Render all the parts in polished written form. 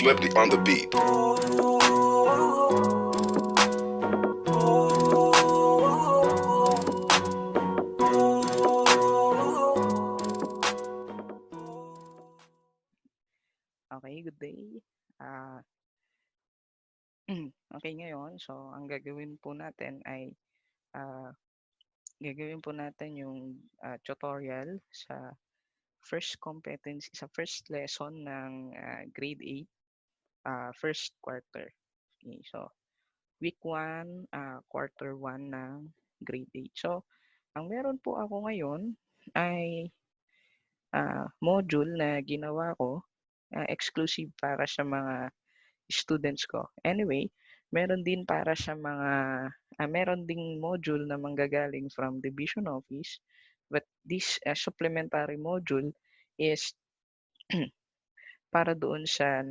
Flipped on the beat. Okay, good day. Ah, okay ngayon, so ang gagawin po natin ay ah, gagawin po natin yung tutorial sa first competency, sa first lesson ng grade 8, first quarter. Okay, so week 1, quarter 1 ng grade 8. So, ang meron po ako ngayon ay module na ginawa ko exclusive para sa mga students ko. Anyway, meron din para sa mga meron ding module na manggagaling from division office, but this supplementary module is para doon sa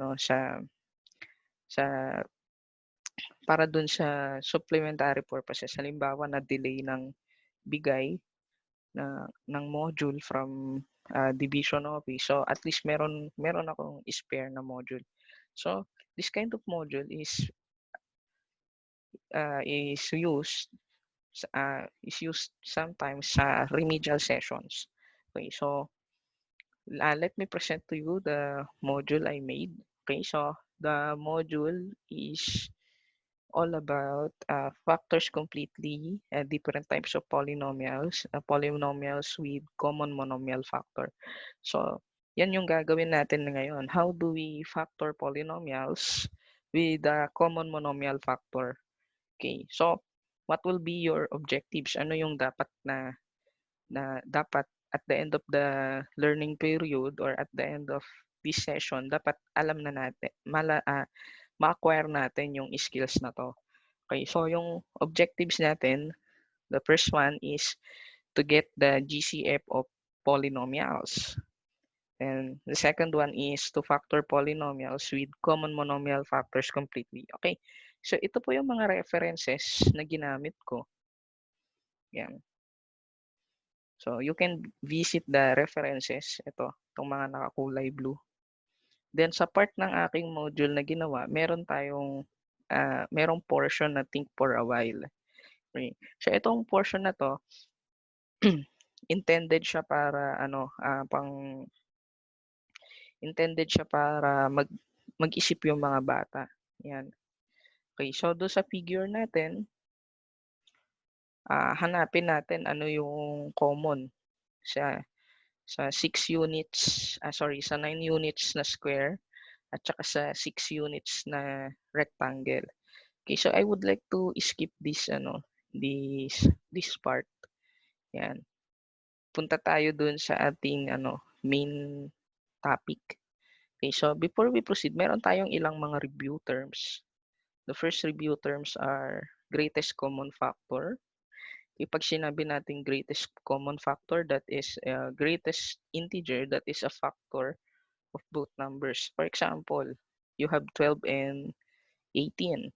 sa para doon sa supplementary purposes. Halimbawa na delay ng bigay ng module from division office. So at least meron akong spare na module. So this kind of module is used sometimes sa remedial sessions. Okay, so let me present to you the module I made. Okay, so the module is all about factors completely, different types of polynomials, polynomials with common monomial factor. So, yan yung gagawin natin ngayon. How do we factor polynomials with a common monomial factor? Okay, so what will be your objectives? Ano yung dapat na dapat at the end of the learning period or at the end of this session, dapat alam na natin, ma-acquire natin yung skills na to. Okay, so yung objectives natin, the first one is to get the GCF of polynomials. And the second one is to factor polynomials with common monomial factors completely. Okay, so ito po yung mga references na ginamit ko. Yan. So you can visit the references. Itong mga nakakulay blue. Then sa part ng aking module na ginawa, merong portion na think for a while. Okay. So itong portion na to, intended siya para mag-isip yung mga bata. Yan. Okay, so do sa figure natin, hanapin natin ano yung common sa 6 units, sa 9 units na square at saka sa 6 units na rectangle. Okay, so I would like to skip this part. Yan. Punta tayo dun sa ating main topic. Okay, so before we proceed, meron tayong ilang mga review terms. The first review terms are greatest common factor. Pag sinabi natin greatest common factor, that is greatest integer that is a factor of both numbers. For example, you have 12 and 18.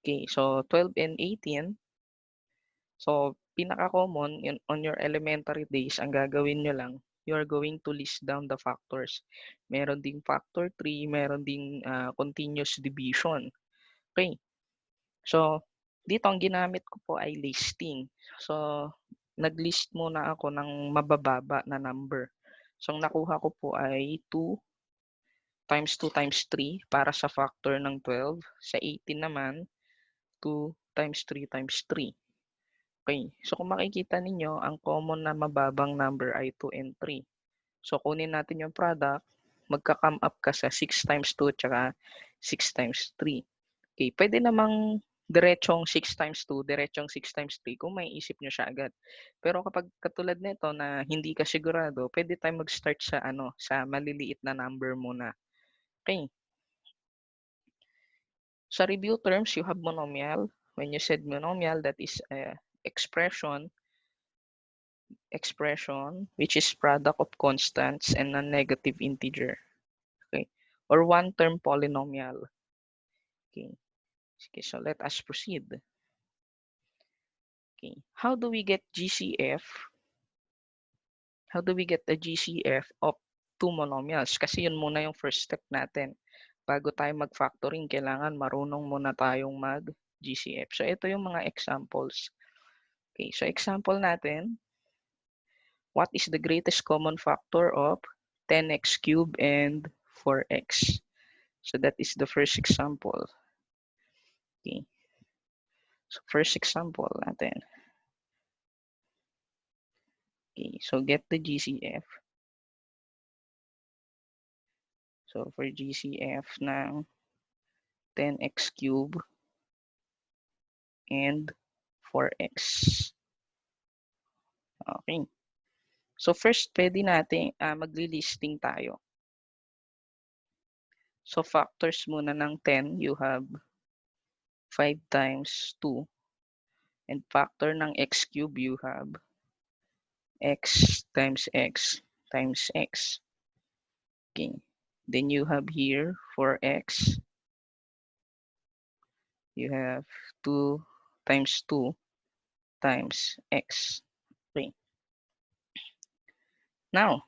Okay, so 12 and 18. So pinaka-common on your elementary days, ang gagawin nyo lang, you are going to list down the factors. Meron ding factor 3, meron ding continuous division. Okay. So, dito ang ginamit ko po ay listing. So, nag-list muna ako ng mabababa na number. So, ang nakuha ko po ay 2 times 2 times 3 para sa factor ng 12. Sa 18 naman, 2 times 3 times 3. Okay. So, kung makikita ninyo, ang common na mababang number ay 2 and 3. So, kunin natin yung product, magka-come up ka sa 6 times 2 at 6 times 3. Okay, pwede namang diretsong 6 times 2, diretsong 6 times 3 kung may isip nyo siya agad. Pero kapag katulad nito na hindi ka sigurado, pwede tayong mag-start sa maliliit na number muna. Okay. Sa review terms, you have monomial. When you said monomial, that is expression which is product of constants and non-negative integer. Okay. Or one-term polynomial. Okay. Okay, so let us proceed. Okay. How do we get GCF? How do we get the GCF of two monomials? Kasi yun muna yung first step natin. bago tayo mag-factoring, kailangan marunong muna tayong mag-GCF. So, ito yung mga examples. Okay, so example natin, what is the greatest common factor of 10x cubed and 4x? So, that is the first example. Okay. So, first example natin. Okay, so get the GCF. So, for GCF ng 10x cubed and 4x. Okay. So, first, pwede natin magli-listing tayo. So, factors muna ng 10, you have 5 times 2. And factor ng x cubed, you have x times x times x. Okay. Then you have here 4x. You have 2 times 2 times x. Okay. Now,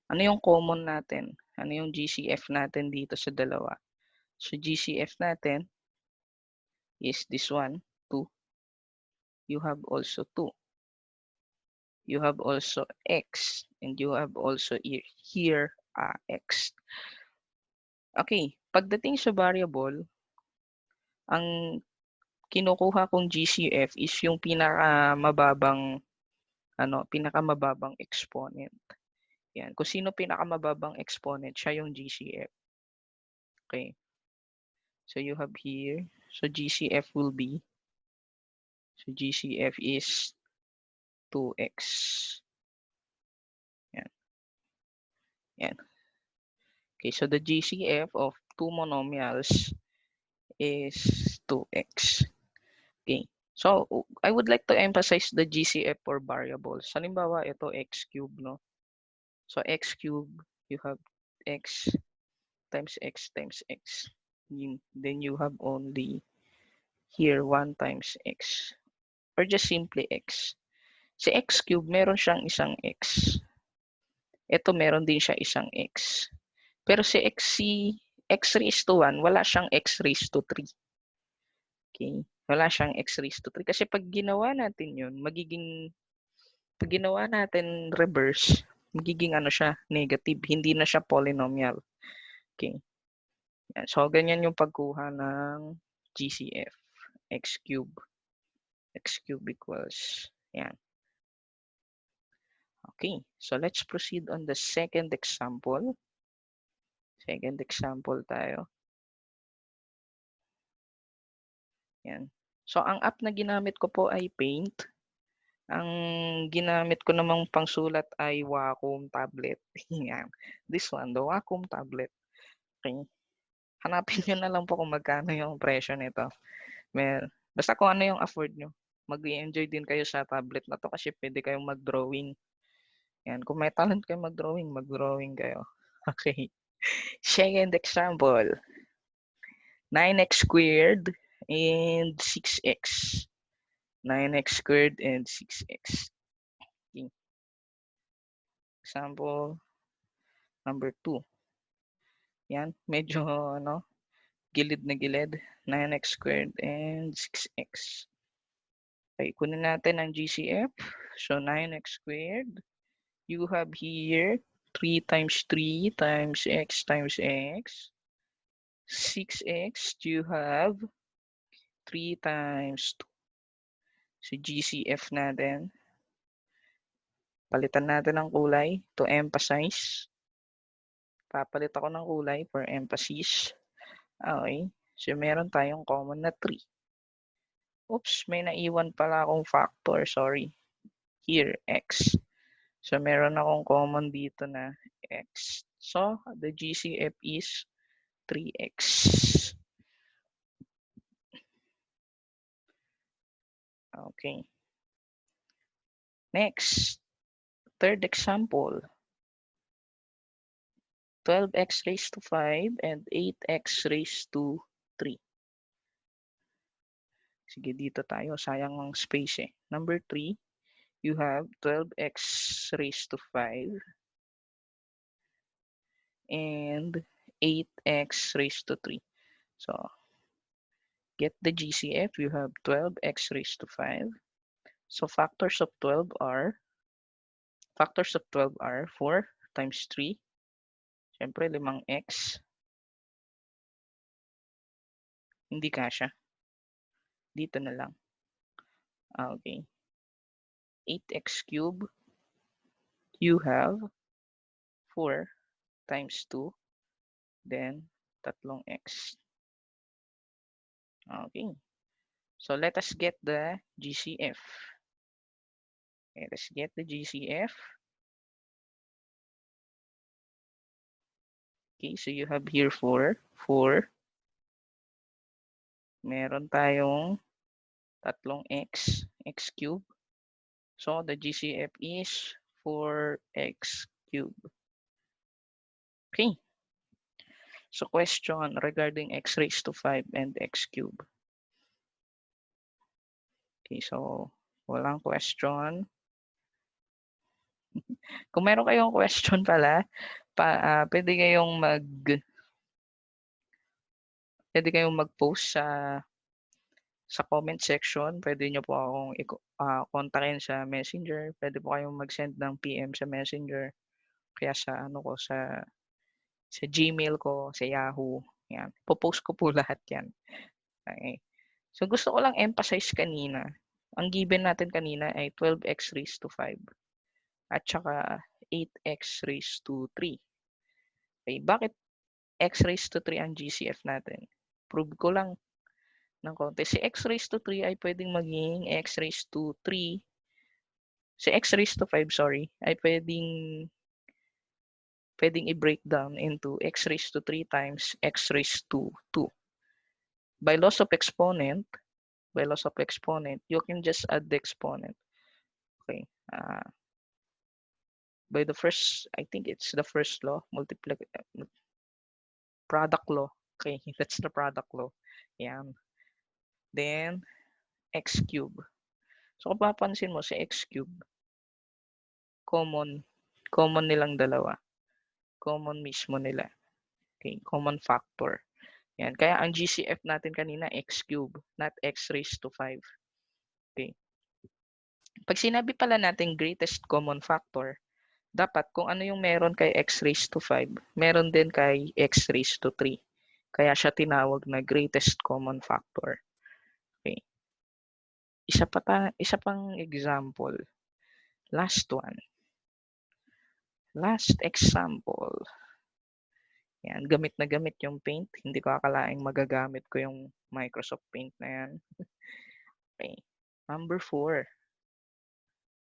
ano yung common natin? Ano yung GCF natin dito sa dalawa? So, GCF natin is this one, 2. You have also 2. You have also x. And you have also here x. Okay. Pagdating sa variable, ang kinukuha kong GCF is yung pinakamababang exponent. Yan. Kung sino pinakamababang exponent, siya yung GCF. Okay. So you have here, so GCF will be, so GCF is 2x. Yan. Yan. Okay, so the GCF of two monomials is 2x. Okay. So, I would like to emphasize the GCF for variables. Halimbawa, ito x cubed, no? So, x cubed, you have x times x times x. Then you have only here 1 times x. Or just simply x. Si x cubed, meron siyang isang x. Ito, meron din siya isang x. Pero si x raised to 1, wala siyang x raised to 3. Okay? Wala siyang x raised to 3. Kasi pag ginawa natin yun, pag ginawa natin reverse, magiging ano siya, negative. Hindi na siya polynomial. Okay? Yan. So, ganyan yung pagkuha ng GCF. X cube. X cube equals. Yan. Okay. So, let's proceed on the second example. Second example tayo. Yan. So, ang app na ginamit ko po ay Paint. Ang ginamit ko namang pangsulat ay Wacom tablet. Yan. This one, the Wacom tablet. Okay. Hanapin nyo na lang po kung magkano yung presyo nito. Basta kung ano yung afford nyo. Mag-enjoy din kayo sa tablet na to kasi pwede kayong mag-drawing. Yan. Kung may talent kayo mag-drawing, mag-drawing kayo. Okay. Second example. 9x squared and 6x. 9x squared and 6x. Okay. Example number 2. Yan, medyo gilid na gilid. 9x squared and 6x. Okay, kunin natin ang GCF. So 9x squared. You have here 3 times 3 times x times x. 6x, you have 3 times 2. So GCF natin. Palitan natin ng kulay to emphasize. Papalit ako ng kulay for emphasis. Okay. So, meron tayong common na 3. Oops, may naiwan pala akong factor. Sorry. Here, x. So, meron akong common dito na x. So, the GCF is 3x. Okay. Next, third example. 12x raised to 5 and 8x raised to 3. Sige, dito tayo. Sayang ang space eh. Number 3, you have 12x raised to 5 and 8x raised to 3. So, get the GCF, you have 12x raised to 5. So, factors of 12 are 4 times 3. Siyempre, 5x. Hindi kasya. Dito na lang. Okay. 8x cube. You have 4 times 2. Then, 3x. Okay. So, let us get the GCF. Okay, let's get the GCF. Okay, so you have here 4. Meron tayong 3x, x cube. So, the GCF is 4x cube. Okay. So, question regarding x raised to 5 and x cube. Okay, so, walang question. Kung meron kayong question pala, pwede kayong mag-post sa comment section. Pwede nyo po akong kontakin sa Messenger. Pwede po kayong mag-send ng PM sa Messenger. Kaya sa sa Gmail ko, sa Yahoo. Yan. Po-post ko po lahat yan. Okay. So gusto ko lang emphasize kanina. Ang given natin kanina ay 12x raised to 5 at saka 8x raised to 3. Okay, bakit x raised to 3 ang GCF natin? Prove ko lang ng konti. Si x raised to 3 ay pwedeng maging x raised to 3. Si x raised to 5, sorry, ay pwedeng i-break down into x raised to 3 times x raised to 2. By loss of exponent, you can just add the exponent. Okay. By the first, I think it's the first law, product law. Okay, that's the product law. Yan. Then, x cube. So, kung papansin mo, si x cube, common nilang dalawa. Common mismo nila. Okay, common factor. Yan. Kaya ang GCF natin kanina, x cube, not x raised to 5. Okay. Pag sinabi pala natin greatest common factor, dapat kung ano yung meron kay x raised to 5, meron din kay x raised to 3. Kaya siya tinawag na greatest common factor. Okay. Isa pang example. Last one. Last example. Yan, gamit na gamit yung Paint. Hindi ko akalaing magagamit ko yung Microsoft Paint na yan. Okay. Number 4.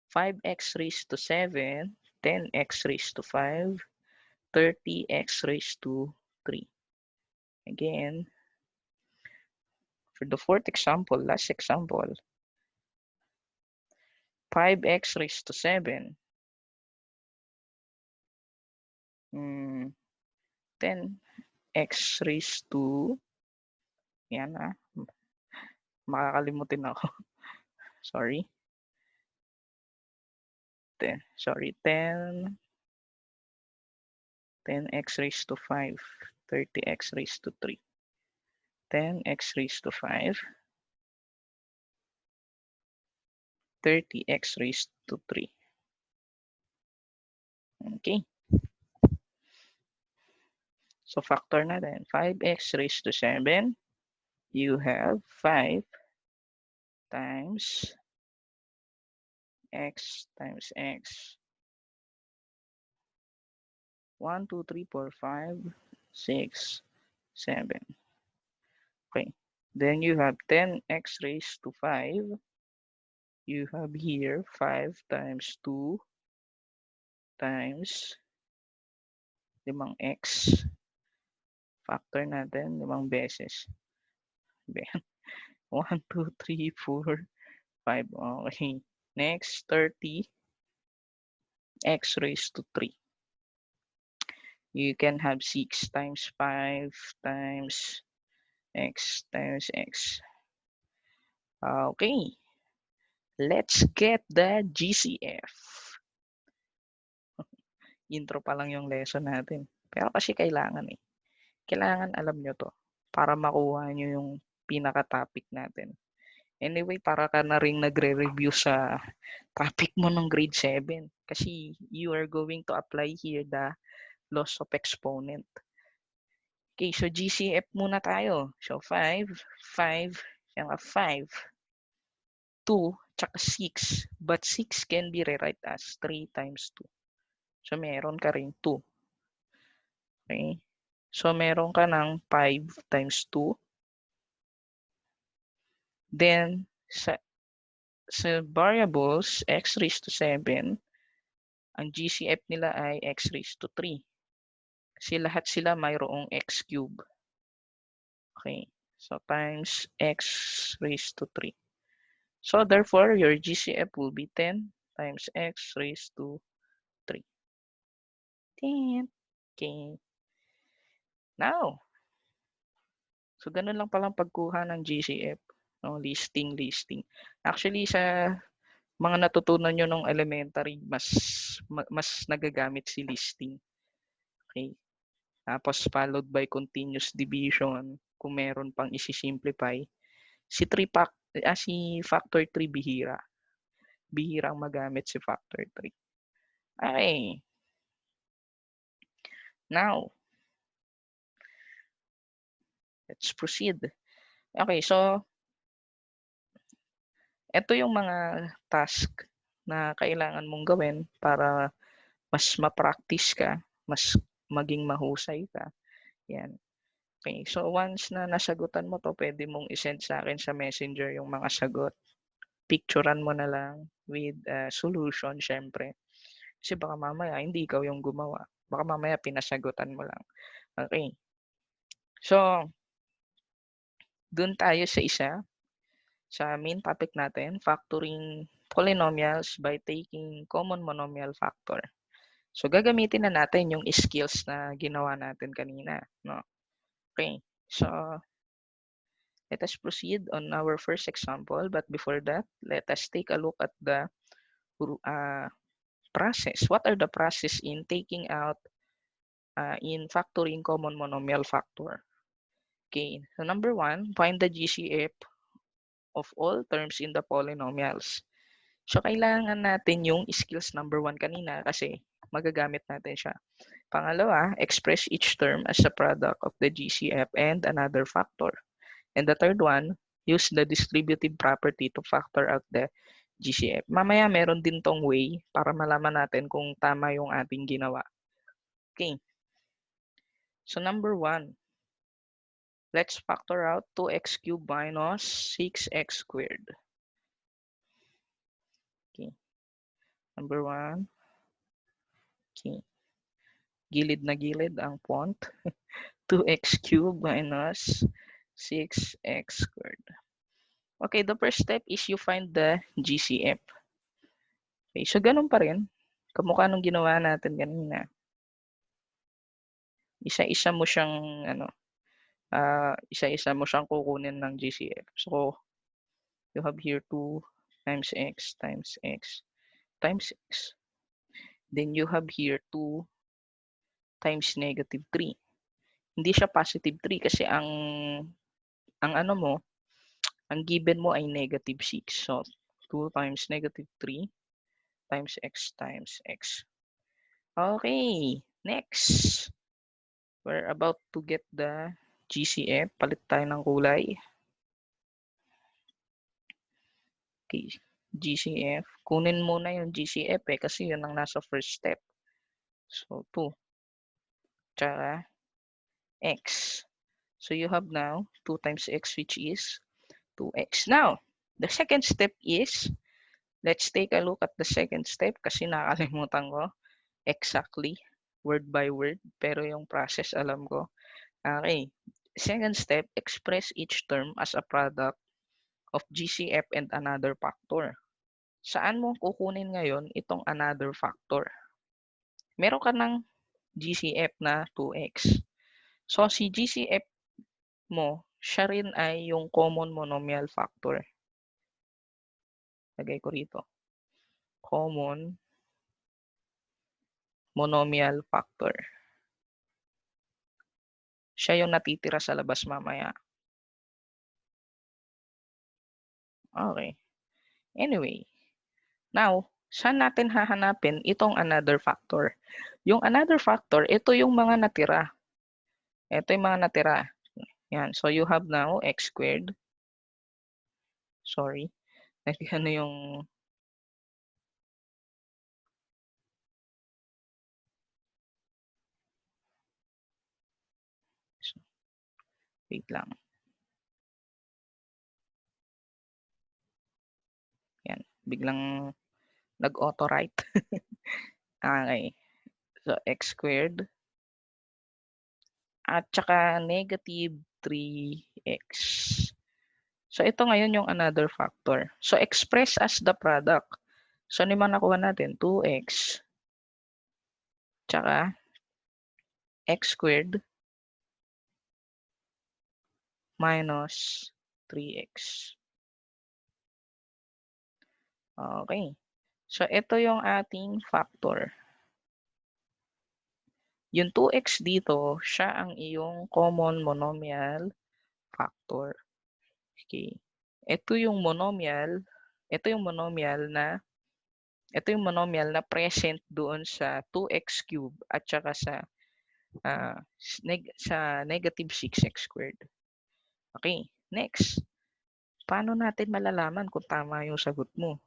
5x raised to 7, 10x raised to 5, 30x raised to 3. Again, for the fourth example, last example, 5x raised to 7, 10x raised to, yan makakalimutin ako. Sorry. 10x raised to 5, 30x raised to 3. 10x raised to 5, 30x raised to 3. Okay. So, factor natin. 5x raised to 7, you have 5 times x times x. 1, 2, 3, 4, 5, 6, 7. Okay. Then you have 10x raised to 5. You have here 5 times 2 times 5x. Factor natin 5 beses. 1, 2, 3, 4, 5. Okay. Next, 30 x raised to 3. You can have 6 times 5 times x times x. Okay. Let's get the GCF. Intro pa lang yung lesson natin. Pero kasi kailangan eh. Kailangan alam nyo to para makuha nyo yung pinaka-topic natin. Anyway, para ka na rin nagre-review sa topic mo ng grade 7 kasi you are going to apply here the laws of exponent. Okay, so GCF muna tayo. So 5, 5, 5, 2, tsaka 6. But 6 can be rewrite as 3 times 2. So meron ka ring 2. Okay? So meron ka ng 5 times 2. Then sa variables x raised to 7, ang GCF nila ay x raised to 3. Kasi lahat sila mayroong x cube. Okay. So times x raised to 3. So therefore, your GCF will be 10 times x raised to 3. 10. Okay. Now, so ganun lang palang pagkuha ng GCF. No? Listing. Actually, sa mga natutunan nyo nung elementary, mas nagagamit si listing. Okay. Tapos followed by continuous division. Kung meron pang isi-simplify. Si factor 3 bihira. Bihirang magamit si factor 3. Okay. Now, let's proceed. Okay, so ito yung mga task na kailangan mong gawin para mas ma-practice ka, mas maging mahusay ka. Yan. Okay, so once na nasagutan mo to, pwede mong isend sa akin sa messenger yung mga sagot. Picturean mo na lang with solution, syempre. Kasi baka mamaya hindi ikaw yung gumawa. Baka mamaya pinasagutan mo lang. Okay. So, dun tayo sa isa. Sa main topic natin, factoring polynomials by taking common monomial factor. So, gagamitin na natin yung skills na ginawa natin kanina. No? Okay. So, let us proceed on our first example. But before that, let us take a look at the process. What are the process in taking out in factoring common monomial factor? Okay. So, number 1, find the GCF of all terms in the polynomials. So, kailangan natin yung skills number 1 kanina kasi magagamit natin siya. Pangalawa, express each term as a product of the GCF and another factor. And the third one, use the distributive property to factor out the GCF. Mamaya meron din tong way para malaman natin kung tama yung ating ginawa. Okay. So, number 1, let's factor out 2x cubed minus 6x squared. Okay. Number 1. Okay. Gilid na gilid ang font. 2x cubed minus 6x squared. Okay, the first step is you find the GCF. Okay, so ganun pa rin. Kamukha nung ginawa natin kanina. Isa-isa mo siyang isa-isa mo siyang kukunin ng GCF. So you have here 2 times x times x times x. Then you have here 2 times negative 3. Hindi siya positive 3 kasi ang ano mo, ang given mo ay negative 6. So 2 times negative 3 times x times x. Okay, next. We're about to get the GCF. Palit tayo ng kulay. Okay, GCF. Kunin muna yung GCF kasi yun ang nasa first step. So 2 tsaka x. So you have now 2 times x which is 2x. Now, the second step is, let's take a look at the second step kasi nakalimutan ko exactly word by word pero yung process alam ko. Okay. Second step, express each term as a product of GCF and another factor. Saan mo kukunin ngayon itong another factor? Meron ka ng GCF na 2x. So, si GCF mo, siya rin ay yung common monomial factor. Lagay ko rito. Common monomial factor. Siya yung natitira sa labas mamaya. Okay. Anyway, now, saan natin hahanapin itong another factor? Yung another factor, ito yung mga natira. Ito yung mga natira. Yan. So, you have now x squared. Sorry. Ano yung... Wait lang. Yan. Biglang nag-auto-write. Okay. So, x squared. At saka negative 3x. So, ito ngayon yung another factor. So, express as the product. So, ano yung nakuha natin? 2x. Tsaka, x squared minus 3x. Okay. So, ito yung ating factor. Yung 2x dito, siya ang iyong common monomial factor. Okay. Ito yung monomial na present doon sa 2x cube at saka sa negative 6x squared. Okay, next. Paano natin malalaman kung tama yung sagot mo?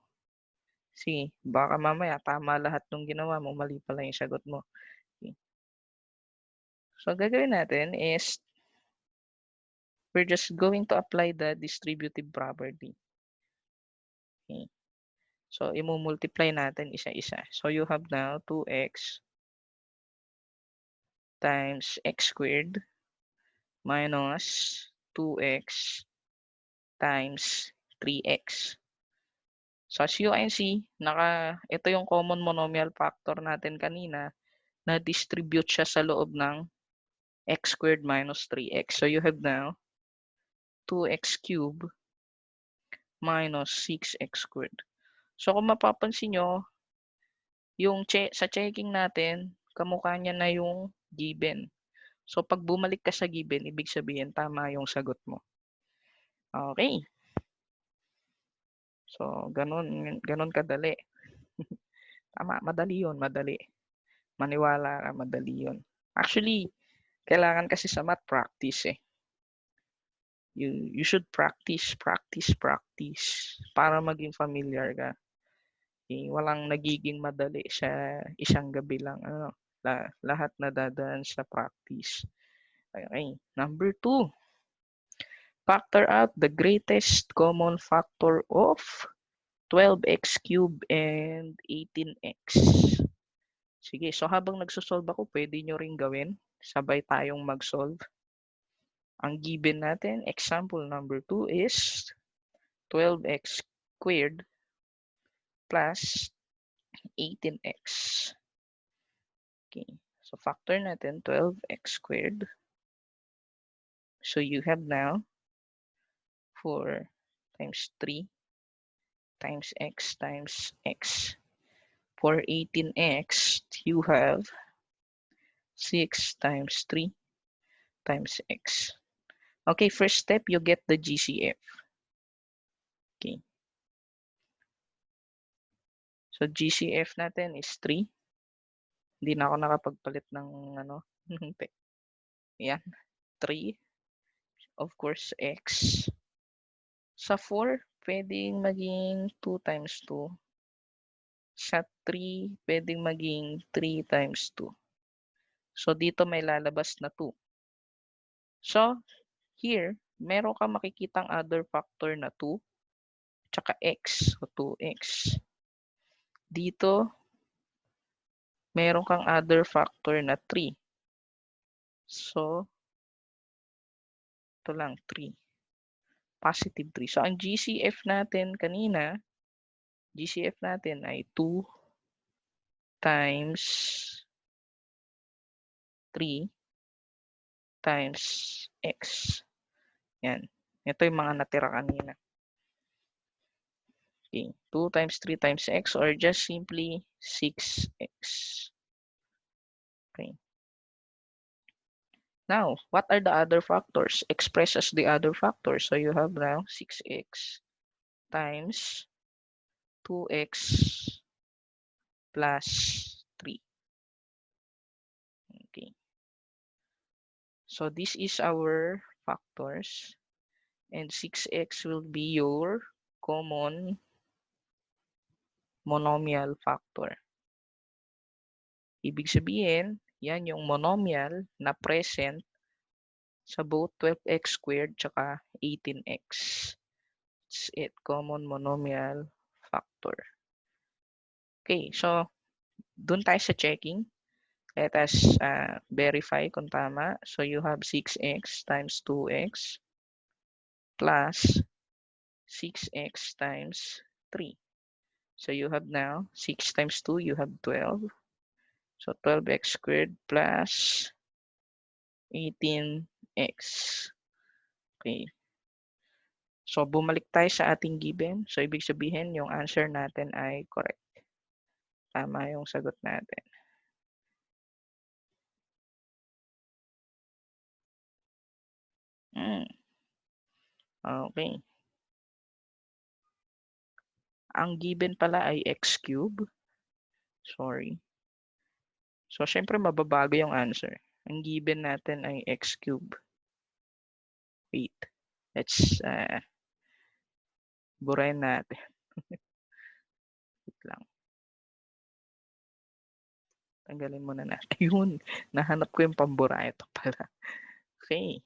Sige, baka mamaya tama lahat ng ginawa mo, mali pala yung sagot mo. Okay. So, gagawin natin is we're just going to apply the distributive property. Okay. So, i-multiply natin isa-isa. So, you have now 2x times x squared minus 2x times 3x. So, as you can see, ito yung common monomial factor natin kanina na distribute siya sa loob ng x squared minus 3x. So, you have now 2x cubed minus 6x squared. So, kung mapapansin nyo, sa checking natin, kamukha niya na yung given. So, pag bumalik ka sa given, ibig sabihin tama yung sagot mo. Okay. So, ganun kadali. Tama, madali yun, madali. Maniwala ka, madali yun. Actually, kailangan kasi sa math practice eh. You should practice para maging familiar ka. Okay? Walang nagiging madali sa isang gabi lang. Lahat nadadaan sa practice. Okay. Number 2. Factor out the greatest common factor of 12x cubed and 18x. Sige, so habang nagsosolve ako, pwede nyo ring gawin. Sabay tayong mag-solve. Ang given natin, example number 2 is 12x squared plus 18x. Okay, so factor natin 12x squared. So you have now 4 times 3 times x times x. For 18x, you have 6 times 3 times x. Okay, first step, you get the GCF. Okay. So, GCF natin is 3. Hindi na ako nakapagpalit ng ano. Yan, 3. Of course, x. Sa 4, pwedeng maging 2 times 2. Sa 3, pwedeng maging 3 times 2. So, dito may lalabas na 2. So, here, meron ka makikitang other factor na 2, tsaka x, so 2x. Dito, meron kang other factor na 3. So, ito lang, 3. Positive 3. So, ang GCF natin kanina, GCF natin ay 2 times 3 times x. Yan. Ito yung mga natira kanina. Okay. 2 times 3 times x or just simply 6x. Okay. Now, what are the other factors? Express as the other factors. So you have now 6x times 2x plus 3. Okay. So this is our factors. And 6x will be your common monomial factor. Ibig sabihin, yan yung monomial na present sa both 12x squared tsaka 18x. That's it, common monomial factor. Okay, so dun tayo sa checking. Let us verify kung tama. So you have 6x times 2x plus 6x times 3. So you have now 6 times 2, you have 12. So 12x squared plus 18x. Okay. So bumalik tayo sa ating given. So ibig sabihin yung answer natin ay correct. Tama yung sagot natin. Okay. Ang given pala ay x cube. Sorry. So syempre mababago yung answer. Ang given natin ay x cube. Wait. Let's burahin natin. Wait lang. Tanggalin muna natin. Ayun. Nahanap ko yung pambura. Ito pala. Okay.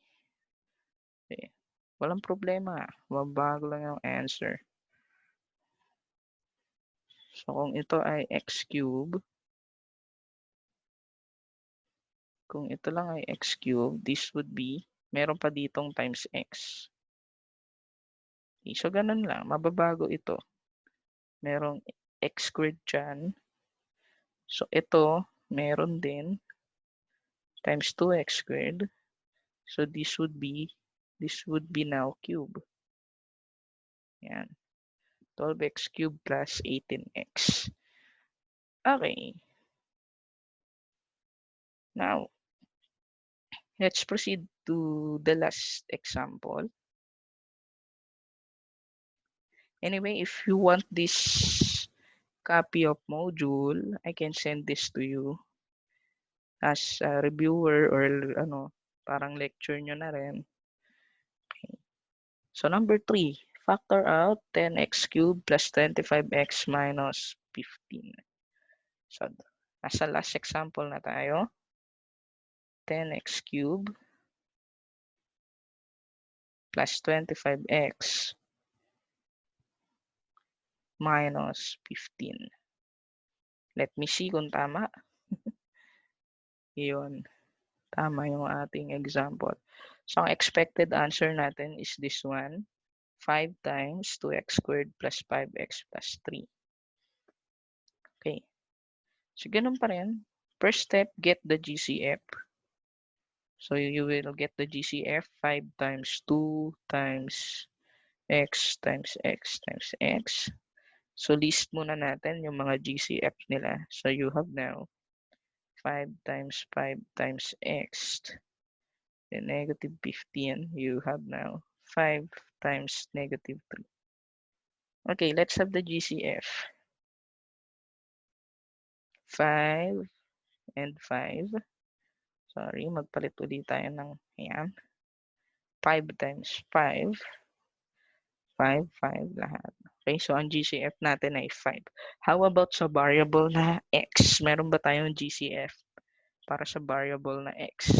Okay. Walang problema. Mabago lang yung answer. So kung ito ay x cube, kung ito lang ay x cube, this would be, meron pa ditong times x. Okay, so ganun lang. Mababago ito. Merong x squared dyan. So ito, meron din times 2x squared. So this would be now cube. Yan. 12x cubed plus 18x. Okay. Now, let's proceed to the last example. Anyway, if you want this copy of module, I can send this to you as a reviewer or parang lecture nyo na rin. Okay. So number 3, factor out 10x cubed plus 25x minus 15. So, nasa last example na tayo. 10x cubed plus 25x minus 15. Let me see kung tama. Yun. Tama yung ating example. So, ang expected answer natin is this one. 5 times 2x squared plus 5x plus 3. Okay. So, ganun pa rin. First step, get the GCF. So, you will get the GCF 5 times 2 times x times x times x. So, list muna natin yung mga GCF nila. So, you have now 5 times 5 times x. Then negative 15, you have now 5 times negative 3. Okay, let's have the GCF. 5 and 5. Sorry, magpalit ulit tayo ng yan. 5 times 5. 5, 5 lahat. Okay, so ang GCF natin ay 5. How about sa variable na x? Meron ba tayong GCF para sa variable na x?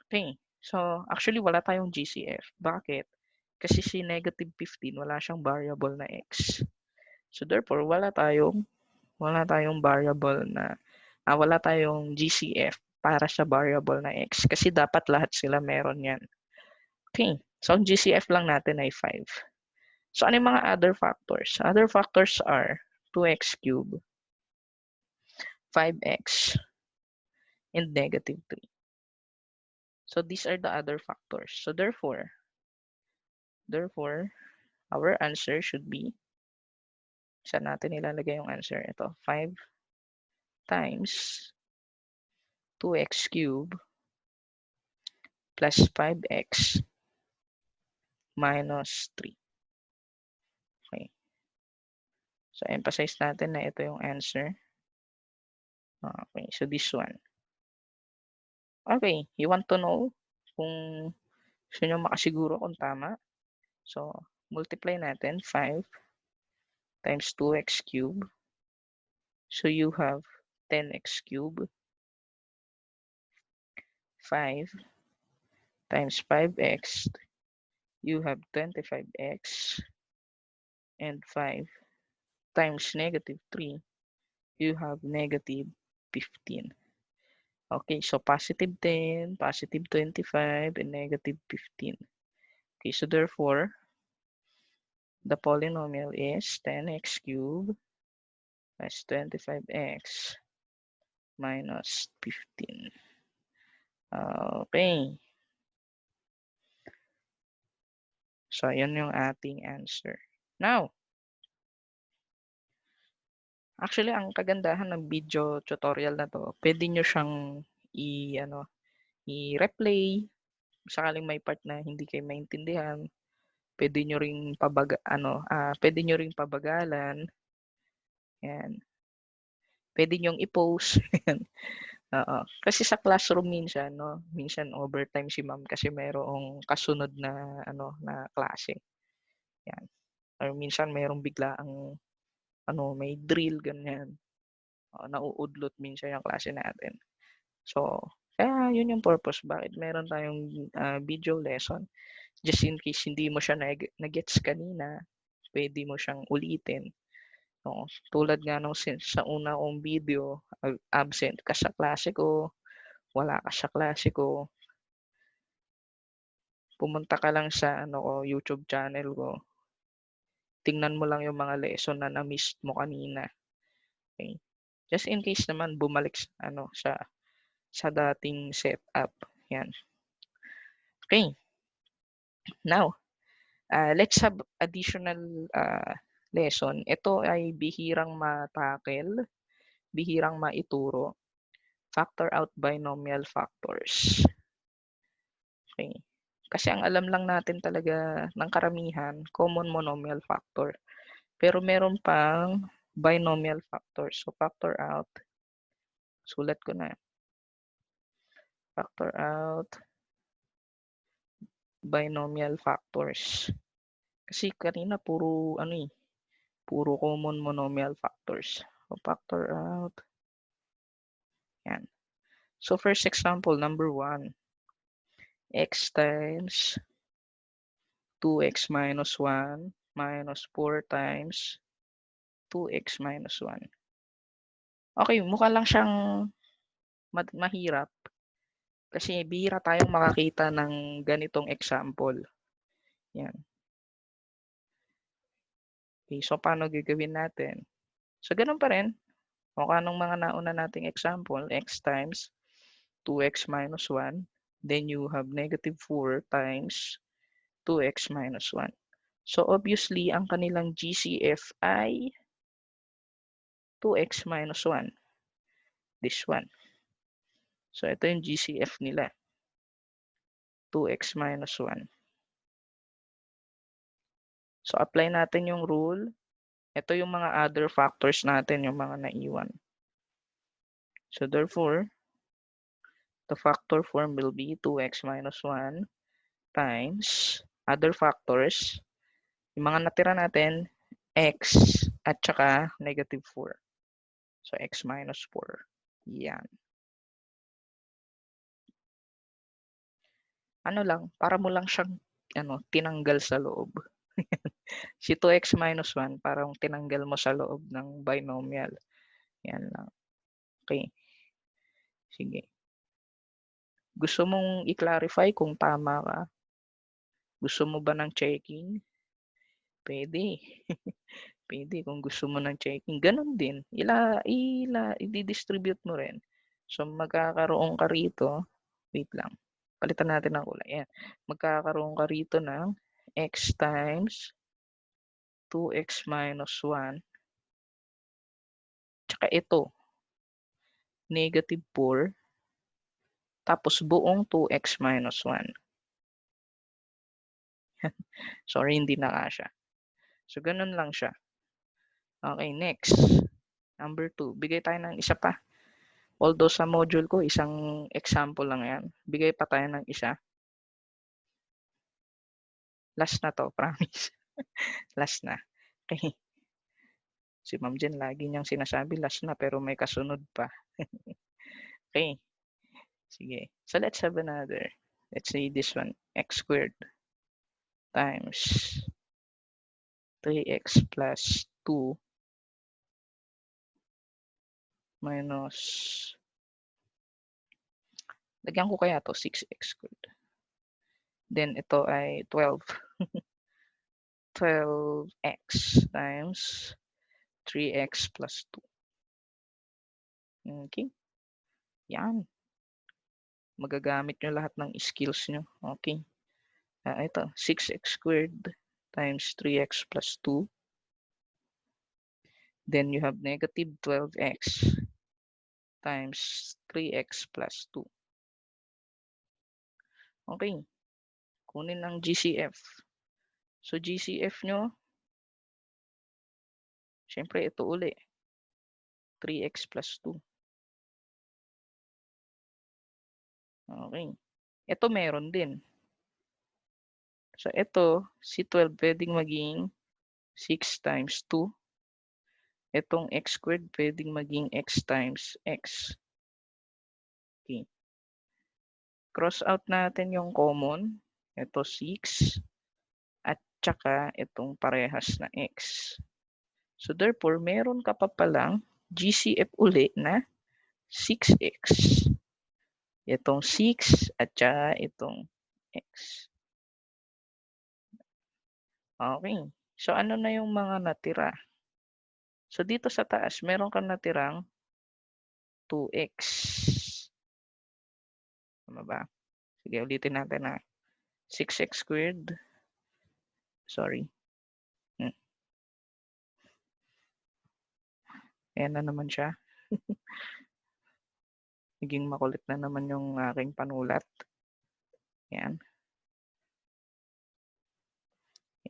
Okay, so actually wala tayong GCF. Bakit? Kasi si negative 15, wala siyang variable na x. So therefore, wala tayong variable na, wala tayong GCF para sa variable na x. Kasi dapat lahat sila meron yan. Okay, so ang GCF lang natin ay 5. So ano yung mga other factors? Other factors are 2x cubed, 5x, and negative 3. So these are the other factors. So therefore, our answer should be, saan natin ilalagay yung answer? Ito, 5 times 2x cubed plus 5x minus 3. Okay. So, emphasize natin na ito yung answer. Okay, so this one. Okay, you want to know kung gusto nyo makasiguro kung tama? So, multiply natin 5 times 2x cubed. So, you have 10x cubed. 5 times 5x, you have 25x. And 5 times negative 3, you have negative 15. Okay, so positive 10, positive 25, and negative 15. Okay, so therefore, the polynomial is 10x cubed plus 25x minus 15. Okay. So, yan yung ating answer. Now, actually, ang kagandahan ng video tutorial na to, pwede nyo siyang i-replay. Sakaling may part na hindi kayo maintindihan, pwede nyo ring pwede nyo ring pabagalan. Yan. Pwede nyong i-post. Oo. Kasi sa classroom minsan, no, minsan overtime si ma'am kasi mayroong kasunod na na klase. Yan. Or minsan mayroong biglaang may drill ganyan. Nauudlot minsan yung klase natin. So, kaya yun yung purpose bakit meron tayong video lesson. Just in case hindi mo siya na-gets kanina, pwede mo siyang ulitin. No? Tulad nga nung sa una kong video, absent ka sa klase ko, wala ka sa klase ko, pumunta ka lang sa YouTube channel ko, tingnan mo lang yung mga lesson na na-miss mo kanina. Okay? Just in case naman bumalik sa dating setup. Yan. Okay. Now, let's have additional lesson. Ito ay bihirang matakel, bihirang maituro. Factor out binomial factors. Okay. Kasi ang alam lang natin talaga ng karamihan, common monomial factor. Pero meron pang binomial factors. So, factor out. Sulat ko na. Factor out binomial factors. Kasi kanina puro puro common monomial factors. So, factor out. Yan. So, first example, number 1. X times 2x minus 1 minus 4 times 2x minus 1. Okay, mukha lang siyang mahirap. Kasi bihira tayong makakita ng ganitong example. Yan. Okay, so paano gagawin natin? So, ganun pa rin. Mukha nung mga nauna nating example, x times 2x minus 1. Then you have negative 4 times 2x minus 1. So, obviously, ang kanilang GCF ay 2x minus 1. This one. So, ito yung GCF nila. 2x minus 1. So, apply natin yung rule. Ito yung mga other factors natin, yung mga naiwan. So, therefore, the factor form will be 2x minus 1 times other factors. Yung mga natira natin, x at saka negative 4. So, x minus 4. Yan. Para mo lang siyang tinanggal sa loob. Si 2x minus 1, parang tinanggal mo sa loob ng binomial. Yan lang. Okay. Sige. Gusto mong i-clarify kung tama ka? Gusto mo ba ng checking? Pwede. Pwede kung gusto mo ng checking. Ganon din. I-distribute mo rin. So, magkakaroon ka rito. Wait lang. Palitan natin ng kulay. Ayan. Magkakaroon ka rito ng x times 2x minus 1. Tsaka ito. Negative 4 tapos buong 2x minus 1. Sorry, hindi nakasya. So, ganun lang siya. Okay, next. Number 2. Bigay tayo ng isa pa. Although sa module ko, isang example lang yan. Bigay pa tayo ng isa. Last na to, promise. Last na. Okay. Si Ma'am Jen, lagi niyang sinasabi last na pero may kasunod pa. Okay. Sige. So, let's have another. Let's say this one. X squared times 3x plus 2 minus, lagyan ko kaya to 6x squared. Then, ito ay 12. 12x times 3x plus 2. Okay. Yan. Magagamit nyo lahat ng skills nyo. Okay. Ito, 6x squared times 3x plus 2. Then you have negative 12x times 3x plus 2. Okay. Kunin ang GCF. So, GCF nyo, syempre ito uli. 3x plus 2. Okay. Ito meron din. So, ito, si 12 pwedeng maging 6 times 2. Itong x squared pwedeng maging x times x. Okay. Cross out natin yung common. Ito 6. At saka itong parehas na x. So therefore, meron ka pa palang GCF uli na 6x. Itong 6 at saka itong x. Okay. So ano na yung mga natira? So dito sa taas, meron kang natirang 2x. Tama ba? Sige, ulitin natin na 6x squared. Sorry. Ayan na naman siya. Naging makulit na naman yung aking panulat. Ayan.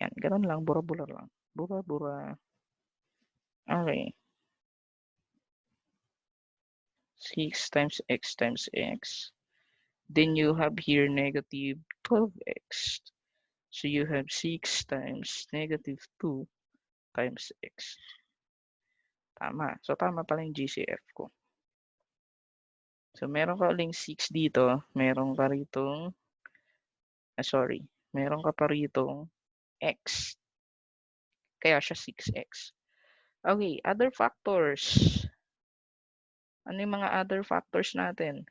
Ayan, ganun lang. Bura-bura lang. Bura-bura. Okay. 6 times x. Then you have here negative 12x. So you have 6 times negative 2 times x. Tama. So tama pala yung GCF ko. So meron ka uling 6 dito. Meron ka ritong, meron ka pa ritong x. Kaya siya 6x. Okay, other factors. Ano yung mga other factors natin?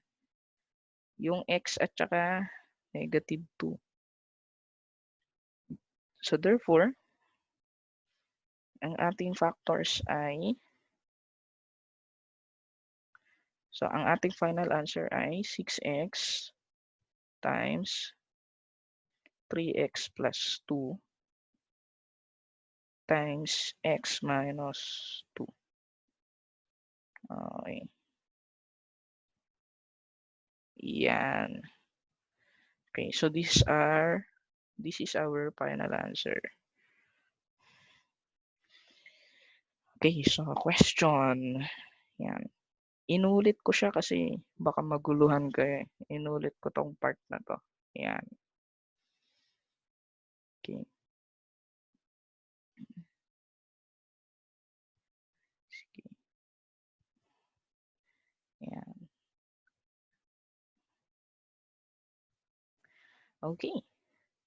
Yung x at saka negative 2. So therefore, ang ating factors ay, so ang ating final answer ay 6x times 3x plus 2 times x minus 2. Okay. Yan. Okay, so this is our final answer. Okay, so question. Yan. Inulit ko siya kasi baka maguluhan ka eh. Inulit ko tong part na to. Yan. Okay. Sige. Yan. Okay.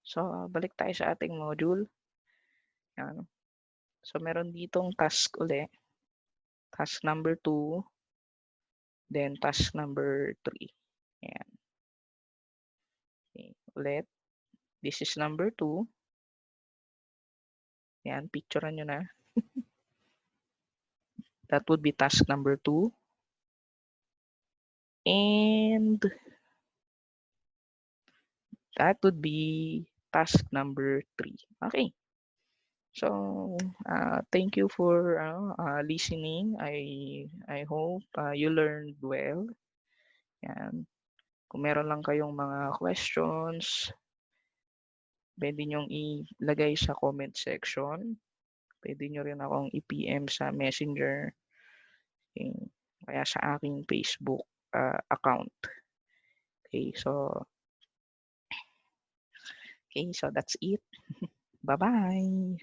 So, balik tayo sa ating module. Yan. So, meron ditong task uli. Task number 2. Then, task number 3. Yan. Okay. Ulit. This is number 2. Yan. Picturean nyo na. That would be task number 2. And that would be task number 3. Okay. So, thank you for listening. I hope you learned well. Yan. Kung meron lang kayong mga questions, puwede niyong ilagay sa comment section. Puwede niyo rin akong i-PM sa Messenger, kaya sa aking Facebook, account. Okay, so that's it. Bye-bye.